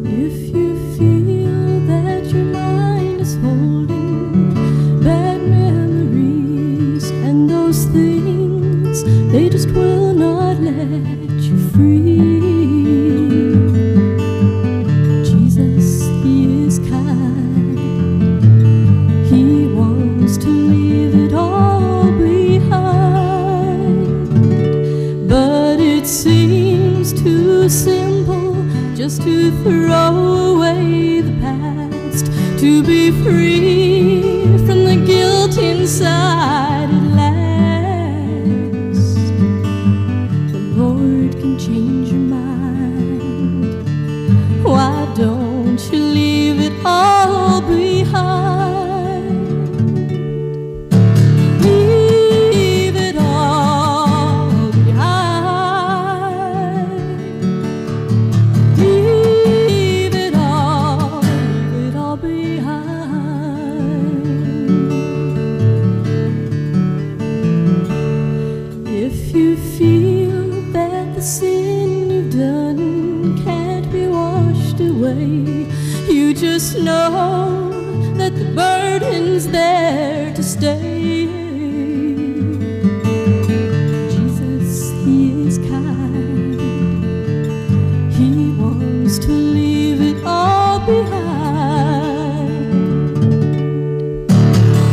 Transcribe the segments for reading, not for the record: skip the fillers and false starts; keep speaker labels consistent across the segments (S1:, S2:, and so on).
S1: If you feel that your mind is holding bad memories and those things, they just will not let you free. Jesus, He is kind. He wants to leave it all behind. But it seems too simple just to throw away the past, to be free from the guilt inside at last. The Lord can change your mind. Why don't you leave it all behind? Leave it all behind. Leave it all behind. If you feel that the sin you've done can't be washed away, you just know that the burden's there to stay. Jesus, He is kind. He wants to leave it all behind.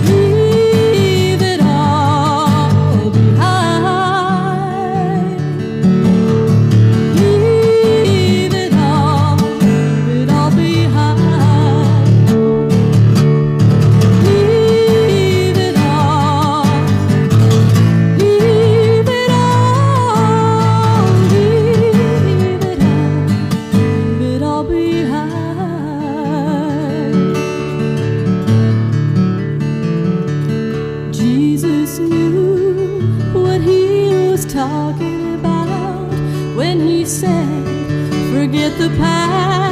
S1: Leave it all behind. Leave it all behind. Leave it all, leave it all, leave it all behind. Jesus knew what He was talking about when He said, forget the past.